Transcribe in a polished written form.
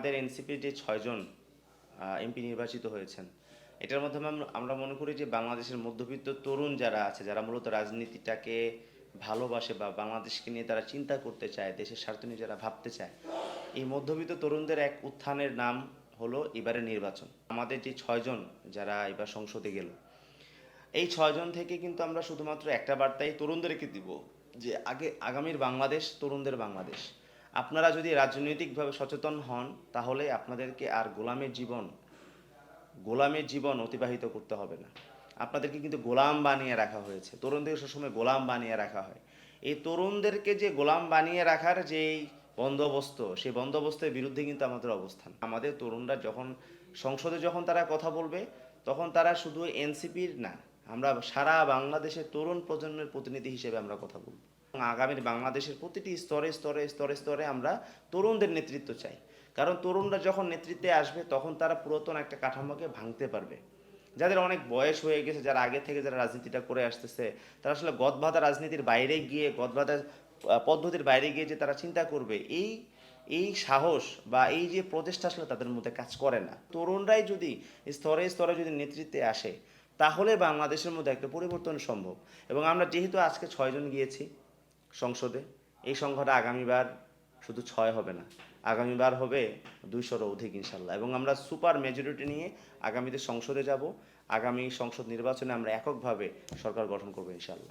আমাদের এনসিপির যে 6 জন এমপি নির্বাচিত হয়েছেন, এটার মধ্যে আমরা মনে করি যে বাংলাদেশের মধ্যবিত্ত তরুণ যারা আছে, যারা মূলত রাজনীতিটাকে ভালোবাসে বা বাংলাদেশকে নিয়ে তারা চিন্তা করতে চায়, দেশের স্বার্থ নিয়ে যারা ভাবতে চায়, এই মধ্যবিত্ত তরুণদের এক উত্থানের নাম হলো এবারের নির্বাচন। আমাদের যে 6 জন যারা এবার সংসদে গেল, এই 6 জন থেকে কিন্তু আমরা শুধুমাত্র একটা বার্তাই তরুণদেরকে দিব যে আগামীর বাংলাদেশ তরুণদের বাংলাদেশ। আপনারা যদি রাজনৈতিকভাবে সচেতন হন, তাহলে আপনাদেরকে আর গোলামের জীবন অতিবাহিত করতে হবে না। আপনাদেরকে কিন্তু গোলাম বানিয়ে রাখা হয়েছে, তরুণদের সবসময় গোলাম বানিয়ে রাখা হয়। এই তরুণদেরকে যে গোলাম বানিয়ে রাখার যেই বন্দোবস্ত, সেই বন্দোবস্তের বিরুদ্ধে কিন্তু আমাদের অবস্থান। আমাদের তরুণরা যখন সংসদে তারা কথা বলবে, তখন তারা শুধু এনসিপির না, আমরা সারা বাংলাদেশের তরুণ প্রজন্মের প্রতিনিধি হিসেবে আমরা কথা বলবো। আগামীর বাংলাদেশের প্রতিটি স্তরে স্তরে স্তরে স্তরে আমরা তরুণদের নেতৃত্ব চাই। কারণ তরুণরা যখন নেতৃত্বে আসবে, তখন তারা পুরাতন একটা কাঠামোকে ভাঙতে পারবে। যাদের অনেক বয়স হয়ে গেছে, যারা আগে থেকে যারা রাজনীতিটা করে আসতেছে, তারা আসলে গদবাঁধা রাজনীতির বাইরে গিয়ে, গদবাঁধা পদ্ধতির বাইরে গিয়ে যে তারা চিন্তা করবে, এই সাহস বা এই যে প্রচেষ্টা আসলে তাদের মধ্যে কাজ করে না। তরুণরাই যদি স্তরে স্তরে যদি নেতৃত্বে আসে, তাহলে বাংলাদেশের মধ্যে একটা পরিবর্তন সম্ভব। এবং আমরা যেহেতু আজকে 6 জন গিয়েছি সংসদে, এই সংখ্যাটা আগামীবার শুধু 6 হবে না, আগামীবার হবে 200-র অধিক ইনশাল্লাহ। এবং আমরা সুপার মেজরিটি নিয়ে আগামীতে সংসদে যাব। আগামী সংসদ নির্বাচনে আমরা এককভাবে সরকার গঠন করবো ইনশাল্লাহ।